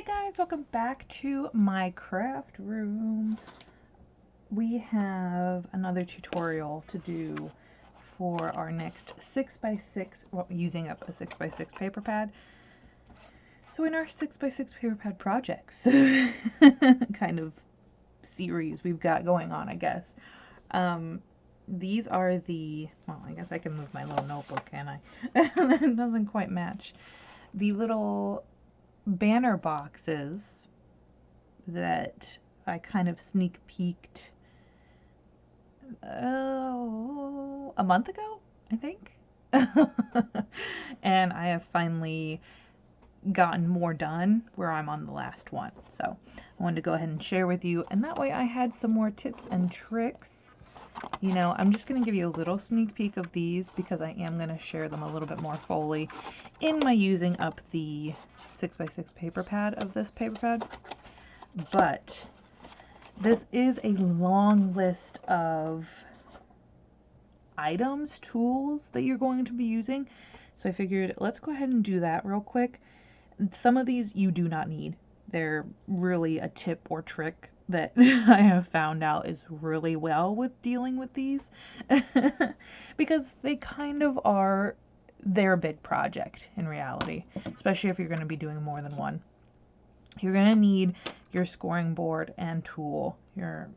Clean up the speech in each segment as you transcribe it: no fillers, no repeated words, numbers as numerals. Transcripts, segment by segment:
Hi guys, welcome back to my craft room. We have another tutorial to do for our next 6x6, well, using up a 6x6 paper pad. So in our 6x6 paper pad projects kind of series we've got going on, I guess. These are the, well, I guess I can move my little notebook, can I? It doesn't quite match. The little banner boxes that I kind of sneak peeked a month ago, I think. And I have finally gotten more done where I'm on the last one. So I wanted to go ahead and share with you, and that way I had some more tips and tricks. You know, I'm just going to give you a little sneak peek of these because I am going to share them a little bit more fully in my using up the 6x6 paper pad of this paper pad. But this is a long list of items, tools that you're going to be using. So I figured let's go ahead and do that real quick. Some of these you do not need. They're really a tip or trick that I have found out is really well with dealing with these because they kind of are their big project in reality, especially if you're going to be doing more than one. You're going to need your scoring board and tool, your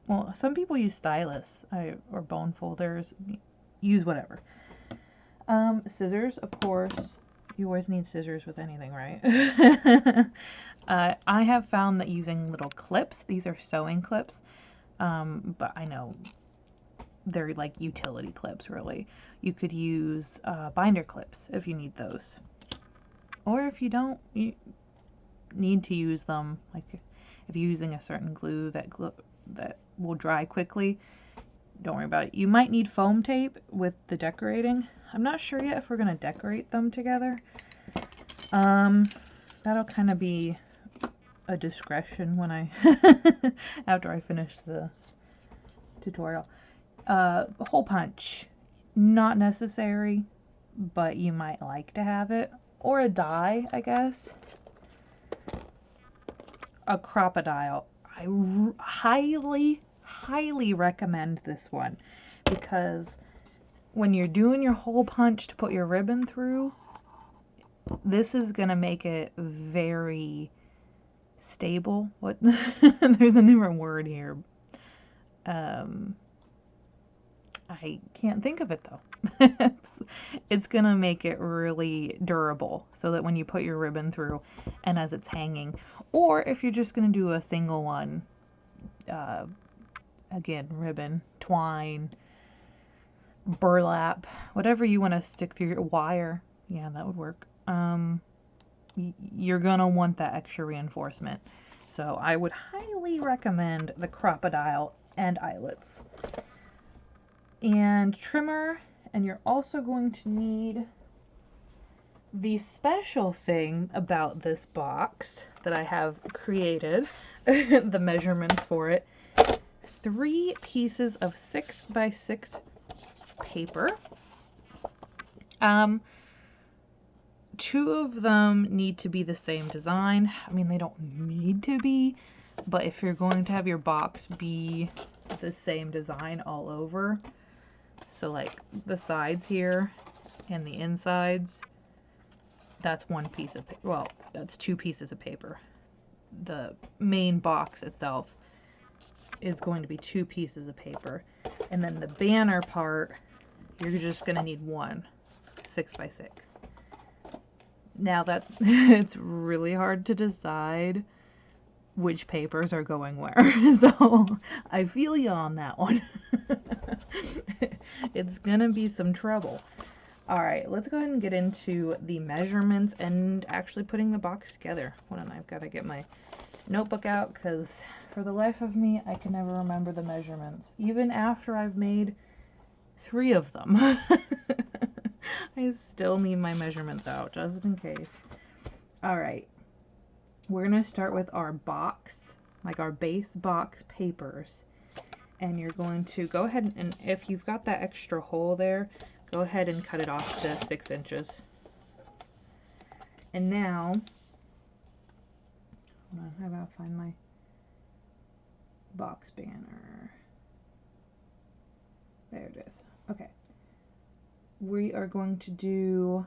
well, some people use stylus or bone folders, use whatever. Scissors, of course. You always need scissors with anything, right? I have found that using little clips, these are sewing clips, but I know they're like utility clips, really. You could use binder clips if you need those. Or if you don't need to use them, like if you're using a certain glue that will dry quickly, don't worry about it. You might need foam tape with the decorating. I'm not sure yet if we're going to decorate them together. That'll kind of be a discretion when I after I finish the tutorial. Hole punch, not necessary, but you might like to have it. Or a die, I guess. A Crop-A-Dile. I highly recommend this one because when you're doing your hole punch to put your ribbon through, this is gonna make it very stable. What? There's a different word here. I can't think of it though. It's gonna make it really durable so that when you put your ribbon through and as it's hanging, or if you're just gonna do a single one, again, ribbon, twine, burlap, whatever you want to stick through your wire, yeah, that would work. You're gonna want that extra reinforcement. So I would highly recommend the Crop-A-Dile and eyelets. And trimmer, and you're also going to need the special thing about this box that I have created, the measurements for it. 3 pieces of 6x6 paper. 2 of them need to be the same design. I mean, they don't need to be, but if you're going to have your box be the same design all over, so like the sides here and the insides, that's 1 piece of paper. Well, that's 2 pieces of paper. The main box itself is going to be 2 pieces of paper. And then the banner part, you're just going to need 1 6x6. Now that it's really hard to decide which papers are going where. So I feel you on that one. It's gonna be some trouble. Alright, let's go ahead and get into the measurements and actually putting the box together. Hold on, I've got to get my notebook out because for the life of me, I can never remember the measurements. Even after I've made 3 of them. I still need my measurements out, just in case. Alright, we're going to start with our box, like our base box papers. And you're going to go ahead and if you've got that extra hole there, go ahead and cut it off to 6 inches. And now gotta find my box banner. There it is. Okay. We are going to do,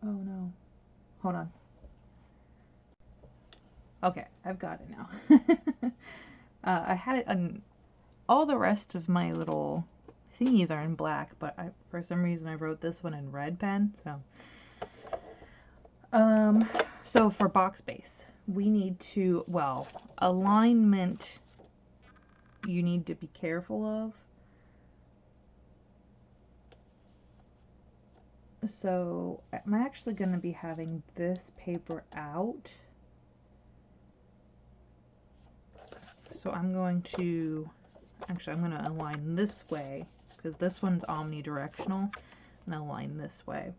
oh no, hold on. Okay, I've got it now. I had it on, all the rest of my little thingies are in black, but for some reason I wrote this one in red pen, so. So for box base, we need to, well, alignment you need to be careful of. So I'm actually going to be having this paper out. So I'm going to, actually I'm going to align this way because this one's omnidirectional, and align this way.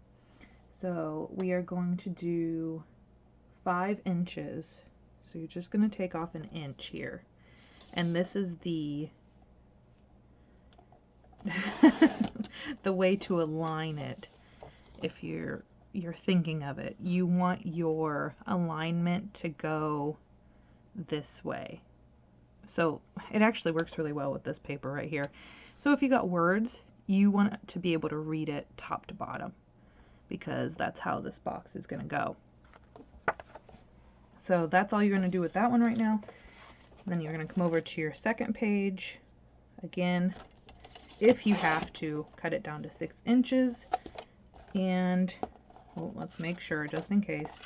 So we are going to do 5 inches. So you're just going to take off an inch here. And this is the the way to align it. If you're thinking of it, you want your alignment to go this way. So it actually works really well with this paper right here. So if you got words, you want to be able to read it top to bottom, because that's how this box is going to go. So that's all you're going to do with that one right now. Then you're going to come over to your second page. Again, if you have to, cut it down to 6 inches. And, well, let's make sure, just in case,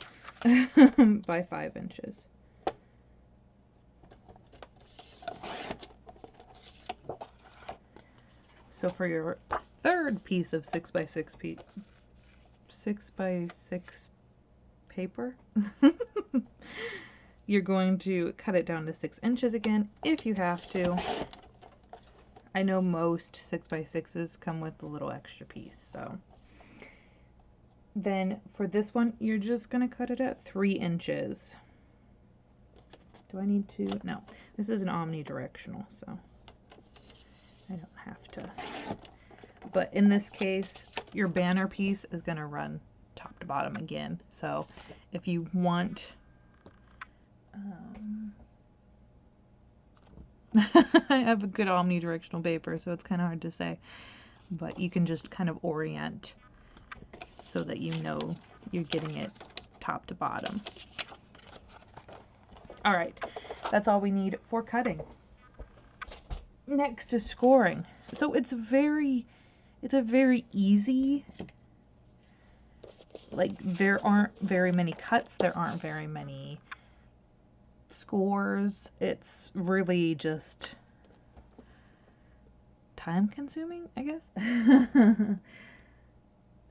by 5 inches. So for your third piece of 6x6 paper, you're going to cut it down to 6 inches again, if you have to. I know most 6x6s come with a little extra piece, so. Then for this one, you're just going to cut it at 3 inches. Do I need to? No, this is an omnidirectional, so I don't have to. But in this case, your banner piece is going to run top to bottom again. So if you want, I have a good omnidirectional paper, so it's kind of hard to say, but you can just kind of orient so that you know you're getting it top to bottom. All right, that's all we need for cutting. Next is scoring. So it's a very easy, like, there aren't very many cuts, there aren't very many scores. It's really just time consuming, I guess.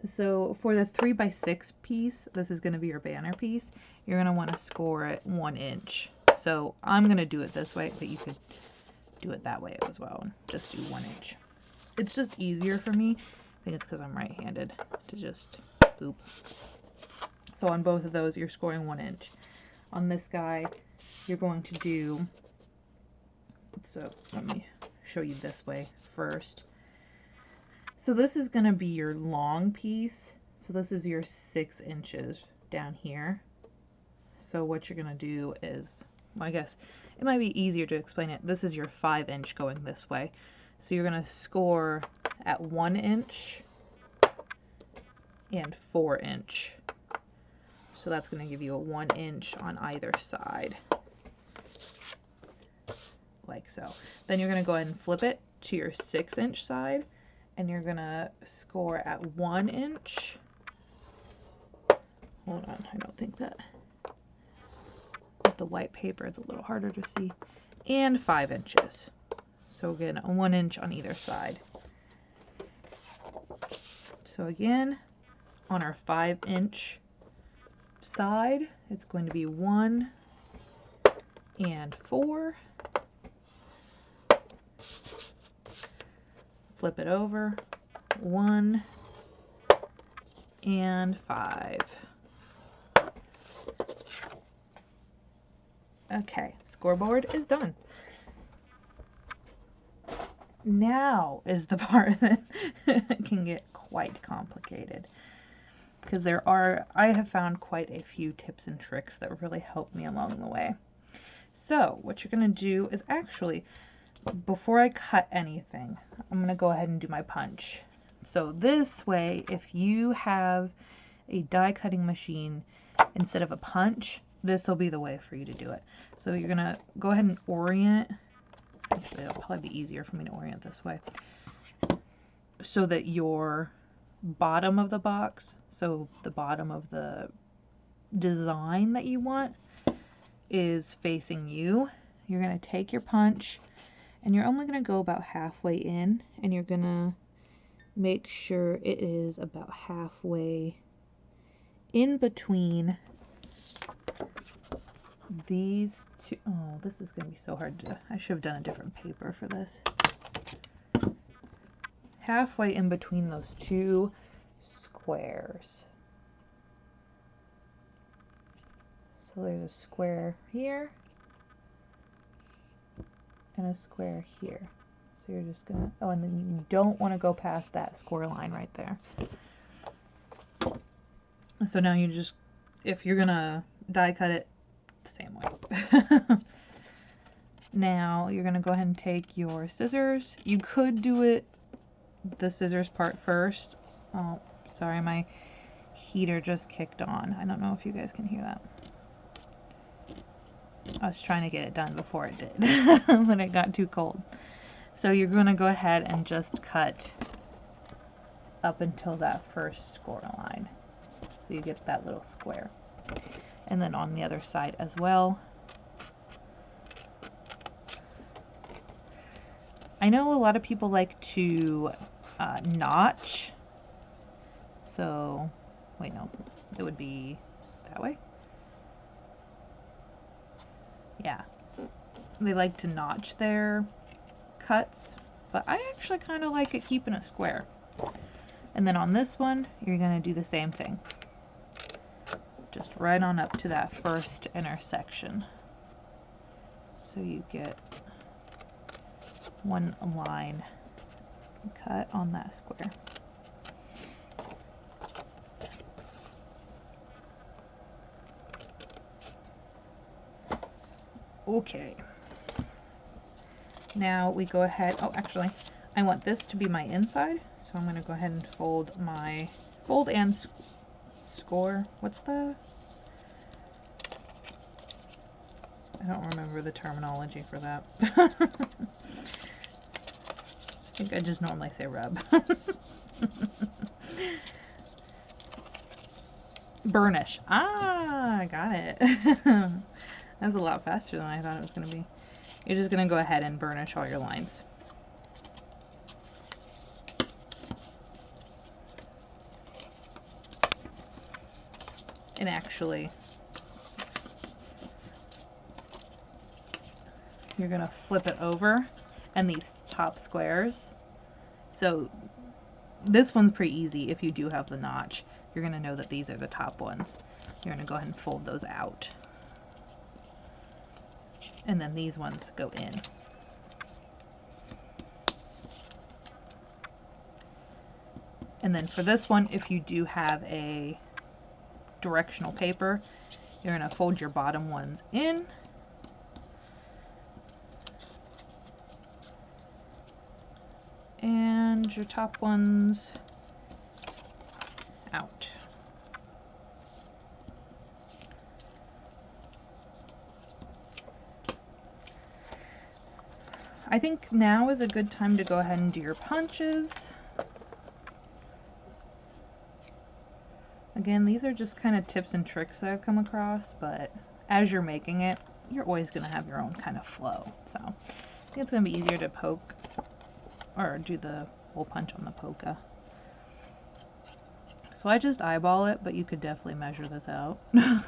So for the 3x6 piece, this is going to be your banner piece, you're going to want to score it 1 inch. So I'm going to do it this way, but you could do it that way as well, and just do 1 inch. It's just easier for me. I think it's because I'm right-handed to just boop. So on both of those, you're scoring 1 inch. On this guy, you're going to do, so let me show you this way first. So this is going to be your long piece. So this is your 6 inches down here. So what you're going to do is, well, I guess it might be easier to explain it. This is your 5 inch going this way. So you're going to score at 1 inch and 4 inch. So that's going to give you a 1 inch on either side. Like so. Then you're going to go ahead and flip it to your 6 inch side, and you're going to score at 1 inch. Hold on, I don't think that, with the white paper it's a little harder to see. And 5 inches. So again, a 1 inch on either side. So again, on our 5 inch side, it's going to be 1 and 4. Flip it over, 1 and 5. Okay, scoreboard is done. Now is the part that can get quite complicated. because I have found quite a few tips and tricks that really help me along the way. So what you're going to do is actually, before I cut anything, I'm going to go ahead and do my punch. So this way, if you have a die cutting machine instead of a punch, this will be the way for you to do it. So you're going to go ahead and orient. Actually, it'll probably be easier for me to orient this way, so that your bottom of the box, so the bottom of the design that you want, is facing you. You're going to take your punch and you're only going to go about halfway in, and you're going to make sure it is about halfway in between these two. Oh, this is going to be so hard to, I should have done a different paper for this. Halfway in between those two squares. So there's a square here and a square here. So you're just gonna, oh, and then you don't want to go past that square line right there. So now you just, if you're gonna die cut it, the same way. Now you're gonna go ahead and take your scissors. You could do it the scissors part first. Oh, sorry, my heater just kicked on. I don't know if you guys can hear that. I was trying to get it done before it did, when it got too cold. So you're going to go ahead and just cut up until that first score line. So you get that little square. And then on the other side as well. I know a lot of people like to notch. So, wait, no, it would be that way. Yeah, they like to notch their cuts, but I actually kind of like it keeping it square. And then on this one, you're going to do the same thing. Just right on up to that first intersection. So you get one line cut on that square. Okay. Now we go ahead, oh actually, I want this to be my inside, so I'm going to go ahead and fold and score, what's the, I don't remember the terminology for that. I think I just normally say rub. Burnish. Ah, I got it. That's a lot faster than I thought it was going to be. You're just going to go ahead and burnish all your lines. And actually, you're going to flip it over, and these top squares, so this one's pretty easy if you do have the notch. You're going to know that these are the top ones. You're going to go ahead and fold those out. And then these ones go in. And then for this one, if you do have a directional paper, you're going to fold your bottom ones in. And your top ones out. I think now is a good time to go ahead and do your punches. Again, these are just kind of tips and tricks that I've come across, but as you're making it, you're always going to have your own kind of flow. So I think it's going to be easier to poke or do the hole punch on the polka. So I just eyeball it, but you could definitely measure this out. You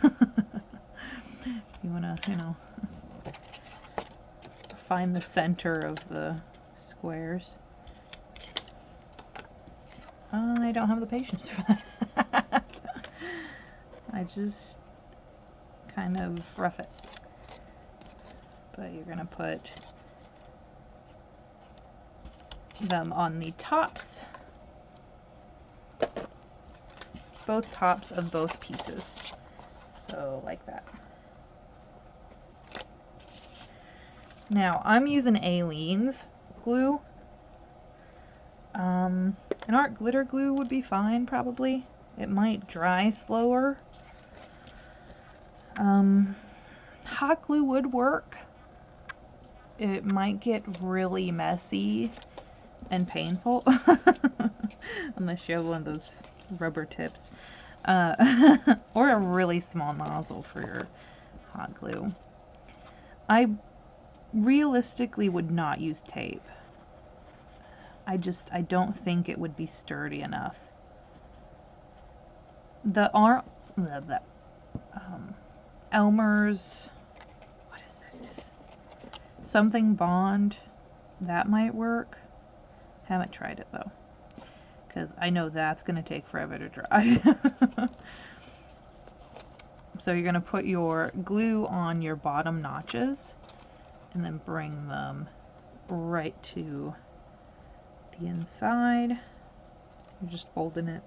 want to, you know, find the center of the squares. I don't have the patience for that. I just kind of rough it. But you're going to put them on the tops. both tops of both pieces. So like that. Now I'm using Aleene's glue. An art glitter glue would be fine probably. It might dry slower. Hot glue would work. It might get really messy and painful unless you have one of those rubber tips, or a really small nozzle for your hot glue. I realistically would not use tape. I don't think it would be sturdy enough. Elmer's, what is it? Something Bond, that might work. Haven't tried it though, because I know that's going to take forever to dry. So you're going to put your glue on your bottom notches and then bring them right to the inside. You're just folding it.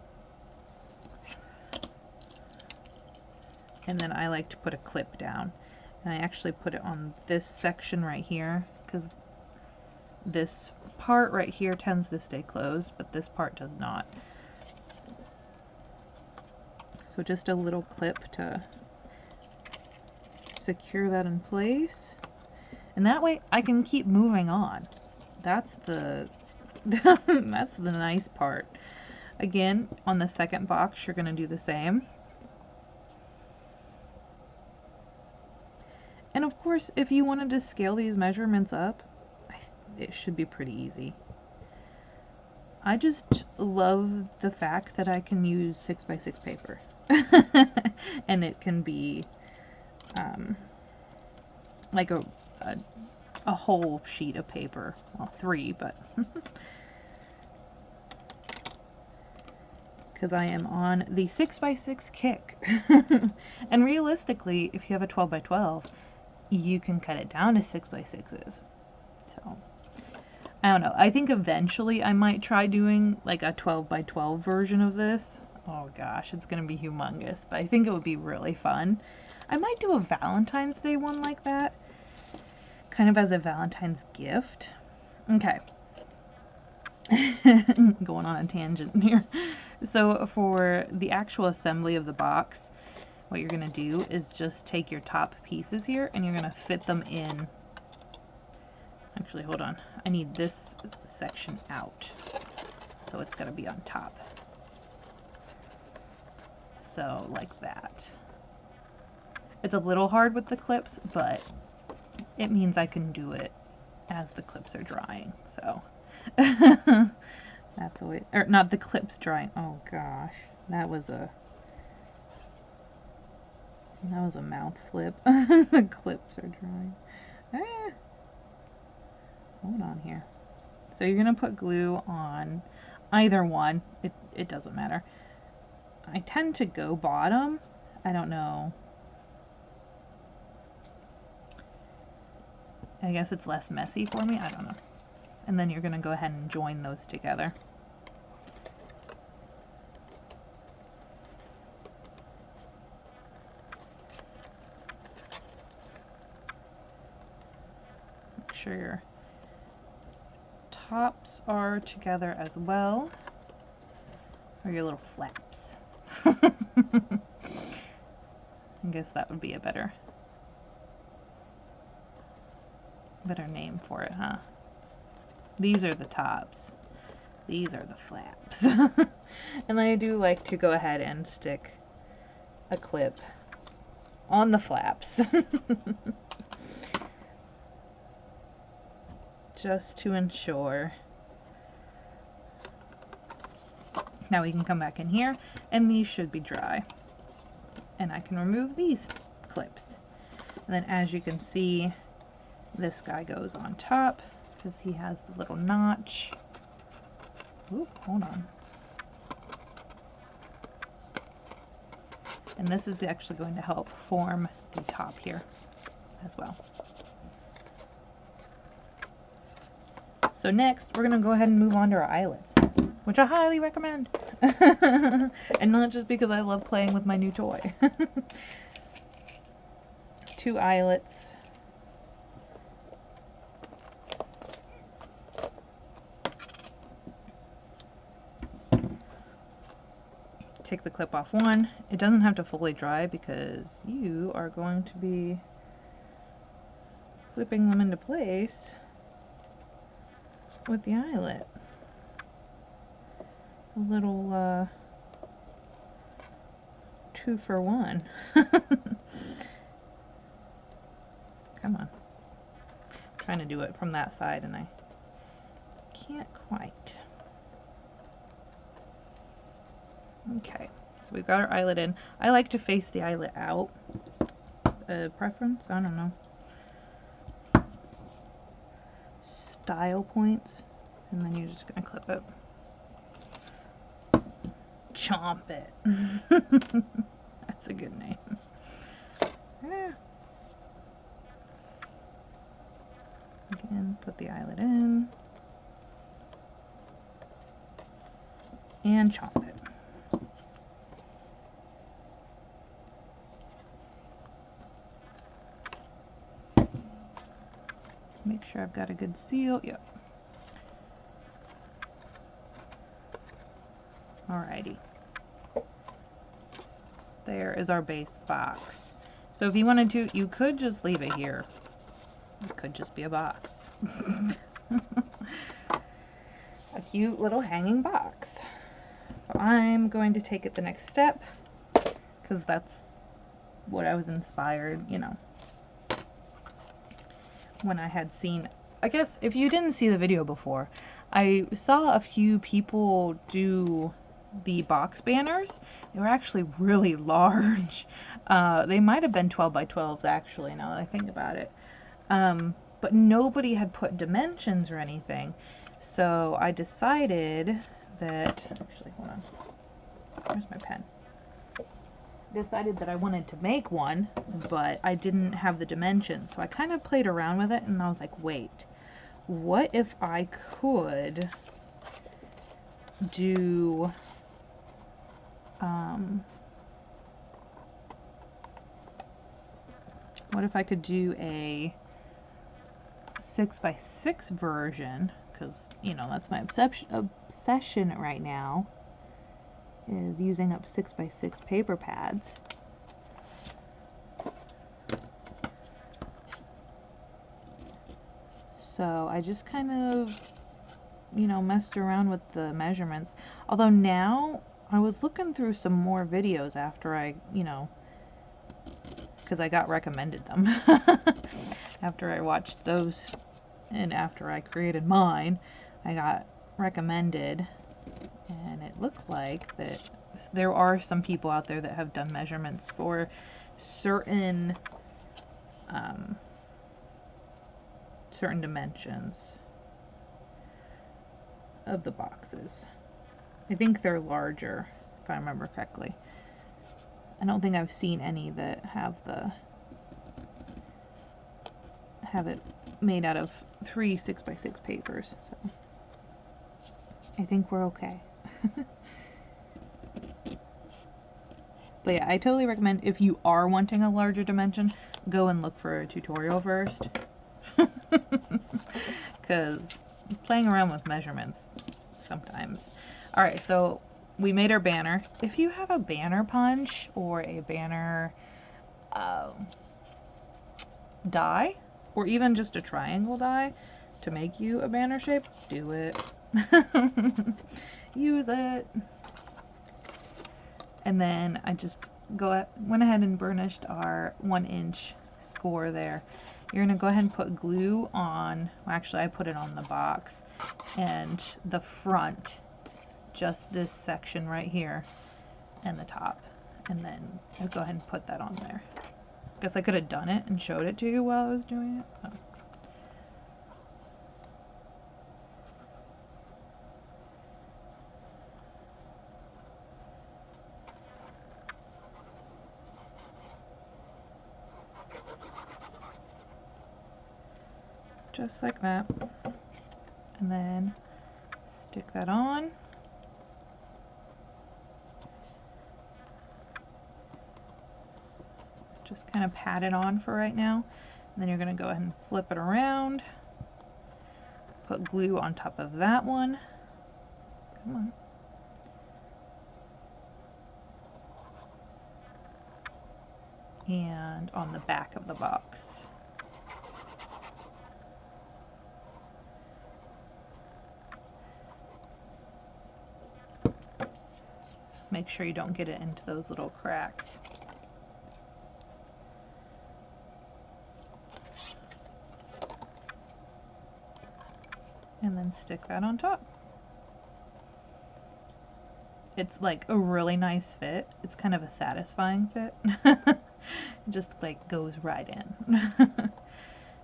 And then I like to put a clip down. And I actually put it on this section right here, because this part right here tends to stay closed, but this part does not. So just a little clip to secure that in place. And that way I can keep moving on. That's the that's the nice part. Again, on the second box you're going to do the same. And of course, if you wanted to scale these measurements up, it should be pretty easy. I just love the fact that I can use 6x6 paper. And it can be like a whole sheet of paper. Well, 3, but because I am on the 6x6 kick. And realistically, if you have a 12x12, you can cut it down to 6x6s. So I don't know. I think eventually I might try doing like a 12x12 version of this. Oh gosh, it's gonna be humongous, but I think it would be really fun. I might do a Valentine's Day one like that, kind of as a Valentine's gift. Okay. Going on a tangent here. So for the actual assembly of the box, what you're gonna do is just take your top pieces here and you're gonna fit them in. Actually, hold on. I need this section out, so it's gonna be on top. So like that. It's a little hard with the clips, but it means I can do it as the clips are drying. So that's always, or not the clips drying. Oh gosh, that was a mouth flip. The clips are drying. Ah. Hold on here. So you're gonna put glue on either one. It doesn't matter. I tend to go bottom. I don't know. I guess it's less messy for me. I don't know. And then you're gonna go ahead and join those together. Make sure your tops are together as well, or your little flaps. I guess that would be a better name for it, huh? These are the tops. These are the flaps. And I do like to go ahead and stick a clip on the flaps. Just to ensure. Now we can come back in here, and these should be dry. And I can remove these clips. And then as you can see, this guy goes on top because he has the little notch. Ooh, hold on. And this is actually going to help form the top here as well. So next, we're going to go ahead and move on to our eyelets, which I highly recommend. And not just because I love playing with my new toy. 2 eyelets. Take the clip off one. It doesn't have to fully dry because you are going to be clipping them into place with the eyelet. A little 2 for 1. Come on. I'm trying to do it from that side and I can't quite. Okay, so we've got our eyelet in. I like to face the eyelet out. Preference? I don't know. Style points. And then you're just going to clip it. Chomp it. That's a good name. Yeah. Again, put the eyelet in. And chomp it. Make sure I've got a good seal. Yep. Alrighty. There is our base box. So if you wanted to, you could just leave it here. It could just be a box. A cute little hanging box. But I'm going to take it the next step because that's what I was inspired, you know, when I had seen. I guess if you didn't see the video before, I saw a few people do the box banners. They were actually really large. They might have been 12 by 12s actually, now that I think about it. But nobody had put dimensions or anything. So I decided that, actually, hold on. Where's my pen? Decided that I wanted to make one, but I didn't have the dimensions. So I kind of played around with it and I was like, wait, what if I could do what if I could do a 6x6 version, because, you know, that's my obsession right now, is using up 6x6 paper pads. So I just kind of, you know, messed around with the measurements. Although now, I was looking through some more videos after I, you know, because I got recommended them. After I watched those and after I created mine, I got recommended, and it looked like that there are some people out there that have done measurements for certain certain dimensions of the boxes. I think they're larger, if I remember correctly. I don't think I've seen any that have it made out of 3 6x6 papers, so I think we're okay. But yeah, I totally recommend, if you are wanting a larger dimension, go and look for a tutorial first. Because playing around with measurements sometimes. Alright, so we made our banner. If you have a banner punch or a banner die, or even just a triangle die to make you a banner shape, do it. Use it. And then I just went ahead and burnished our 1-inch score there. You're going to go ahead and put glue on, well, actually I put it on the box, and the front, just this section right here, and the top. And then I'll go ahead and put that on there. Guess I could have done it and showed it to you while I was doing it. Oh. Just like that. And then stick that on. Just kind of pat it on for right now. And then you're going to go ahead and flip it around. Put glue on top of that one. Come on. And on the back of the box. Make sure you don't get it into those little cracks. And then stick that on top. It's like a really nice fit. It's kind of a satisfying fit. It just like goes right in.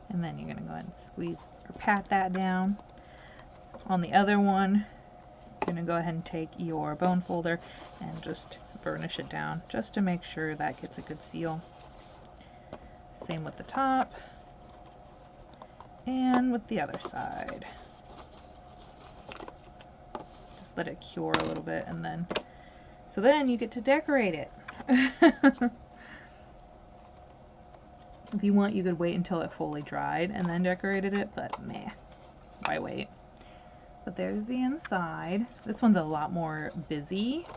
And then you're gonna go ahead and squeeze or pat that down. On the other one, you're gonna go ahead and take your bone folder and just burnish it down just to make sure that gets a good seal. Same with the top and with the other side. Just let it cure a little bit, and then so then you get to decorate it. If you want, you could wait until it fully dried and then decorated it, but meh, why wait? But there's the inside. This one's a lot more busy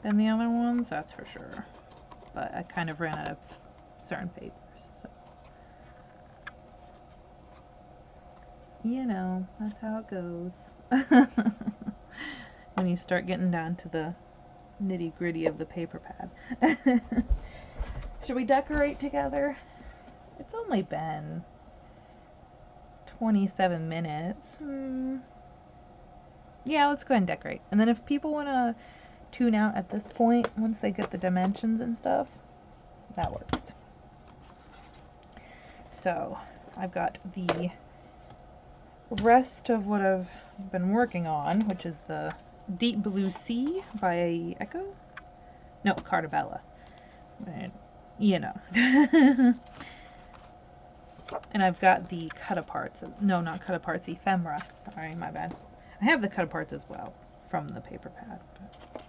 than the other ones, that's for sure. But I kind of ran out of certain papers, so. You know, that's how it goes. When you start getting down to the nitty-gritty of the paper pad. Should we decorate together? It's only been 27 minutes. Yeah, let's go ahead and decorate. And then if people want to tune out at this point, once they get the dimensions and stuff, that works. So, I've got the rest of what I've been working on, which is the Deep Blue Sea by Echo? No, Cartabella. You know. And I've got the cut-aparts. No, not cut-aparts, ephemera. Sorry, my bad. I have the cut-aparts as well from the paper pad. But...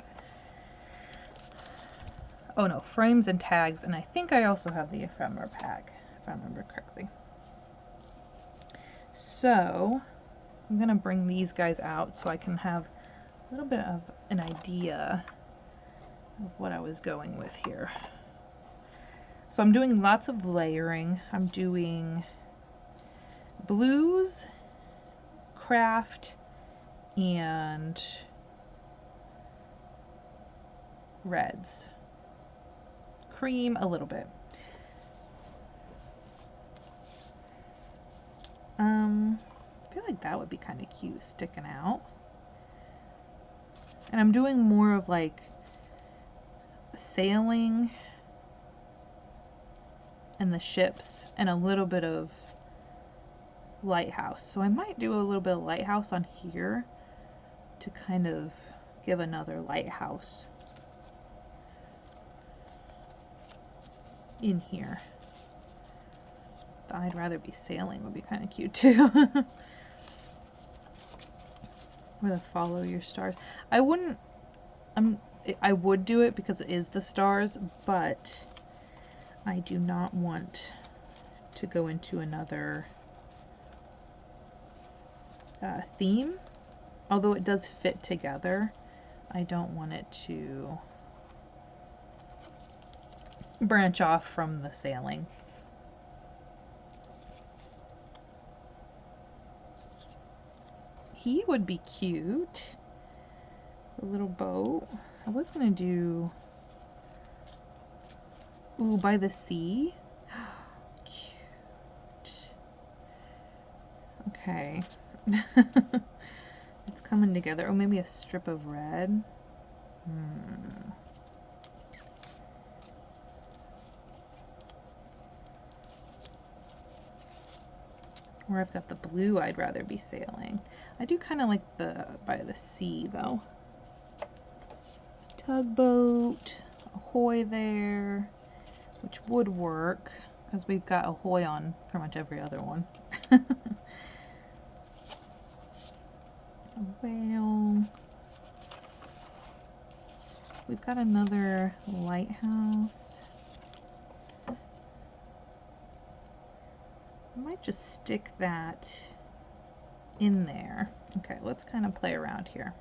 oh no, frames and tags, and I think I also have the ephemera pack, if I remember correctly. So, I'm going to bring these guys out so I can have a little bit of an idea of what I was going with here. So I'm doing lots of layering. I'm doing blues, craft, and reds. Cream a little bit. I feel like that would be kind of cute sticking out. And I'm doing more of like sailing and the ships and a little bit of lighthouse. So I might do a little bit of lighthouse on here to kind of give another lighthouse in here. I'd rather be sailing would be kind of cute too. Or the follow your stars. I wouldn't, I would do it because it is the stars, but I do not want to go into another theme. Although it does fit together, I don't want it to branch off from the sailing. He would be cute. A little boat. I was gonna do, ooh, by the sea. Cute. Okay. It's coming together. Oh, maybe a strip of red. Or I've got the blue, I'd rather be sailing. I do kind of like the by the sea though. Tugboat, ahoy there, which would work because we've got ahoy on pretty much every other one. A whale. We've got another lighthouse. I might just stick that in there. Okay, let's kind of play around here.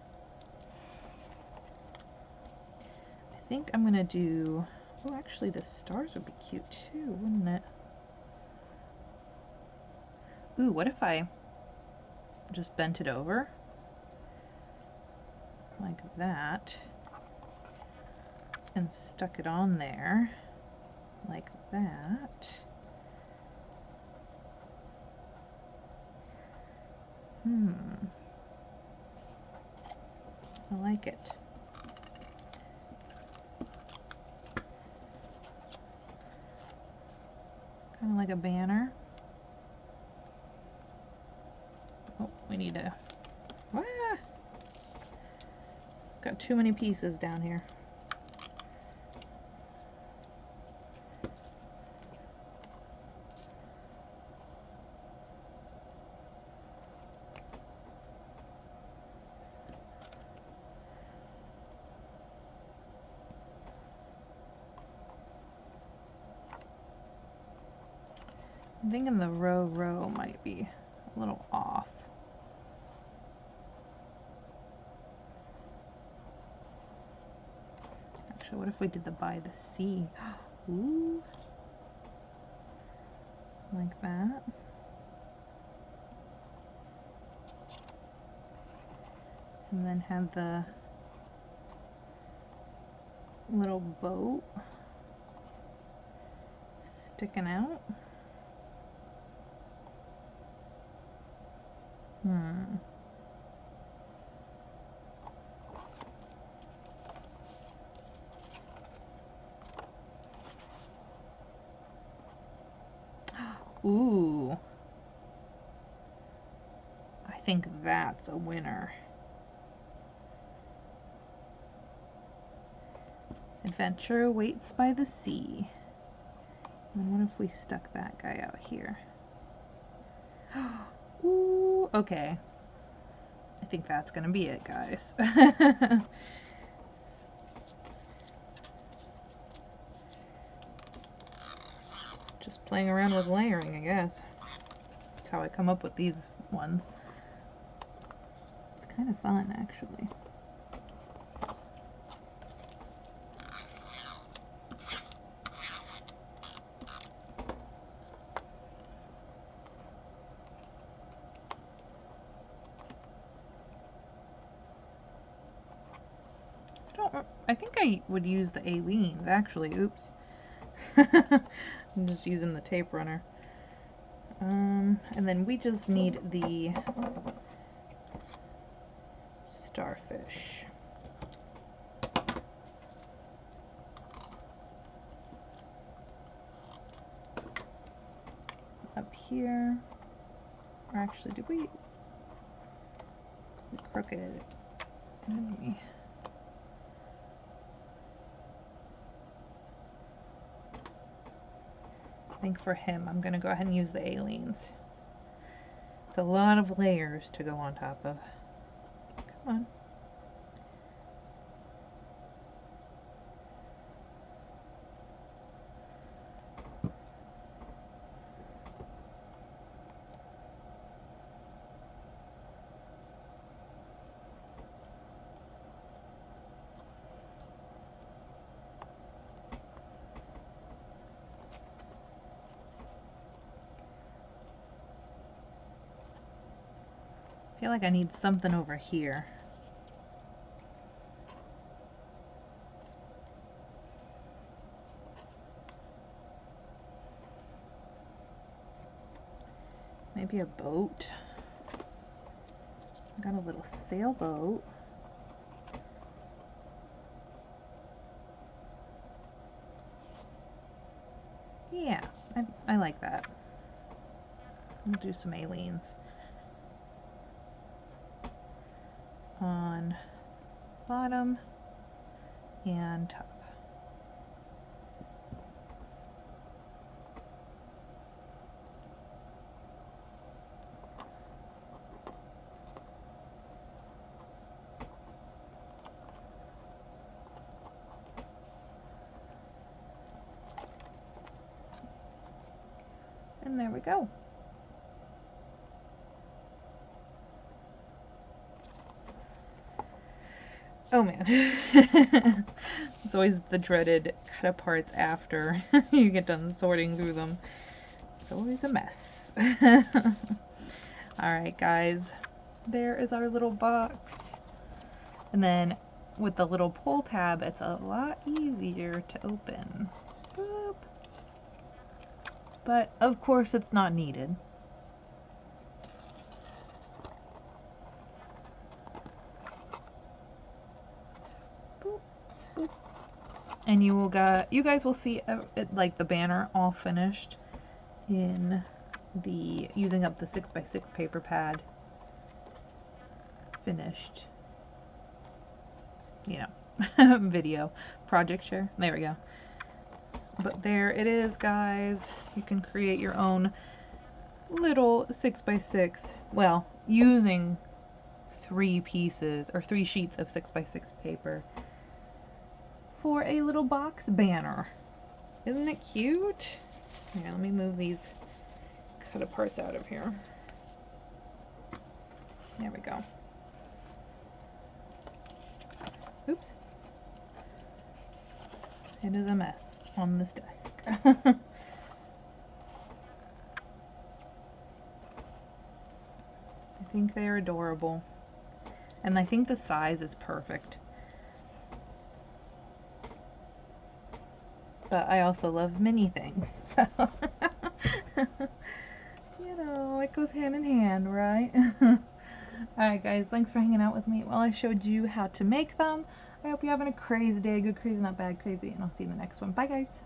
I think I'm gonna do, oh, actually the stars would be cute too, wouldn't it? Ooh, what if I just bent it over like that and stuck it on there like that? I like it. Kind of like a banner. Oh, we need to... Ah! Got too many pieces down here. I'm thinking the row might be a little off. Actually, what if we did the by the sea? Ooh. Like that. And then have the little boat sticking out. Ooh. I think that's a winner. Adventure awaits by the sea. And what if we stuck that guy out here? Ooh, okay. I think that's gonna be it, guys. Just playing around with layering, I guess. That's how I come up with these ones. It's kind of fun, actually. I think I would use the Aleene's, actually. Oops. I'm just using the tape runner. And then we just need the starfish. Up here. Or actually, did we crookeded it? Didn't we? I think for him, I'm going to go ahead and use the Aleene's. It's a lot of layers to go on top of. Come on. I feel like I need something over here. Maybe a boat. I got a little sailboat. Yeah, I like that. We'll do some Aleene's on bottom and top. And there we go. Oh man. It's always the dreaded cut aparts after you get done sorting through them. It's always a mess. Alright guys, there is our little box. And then with the little pull tab, it's a lot easier to open. Boop. But of course it's not needed. Boop, boop. And you guys will see it, like the banner all finished in the using up the 6x6 paper pad. Finished, you know, video project share. There we go. But there it is, guys. You can create your own little 6x6, well, using 3 pieces or 3 sheets of 6x6 paper for a little box banner. Isn't it cute? Here, let me move these cut aparts out of here. There we go. Oops. It is a mess on this desk. I think they're adorable. And I think the size is perfect. But I also love mini things, so you know, it goes hand in hand, right? Alright guys, thanks for hanging out with me while I showed you how to make them. I hope you're having a crazy day, good crazy, not bad crazy, and I'll see you in the next one. Bye guys!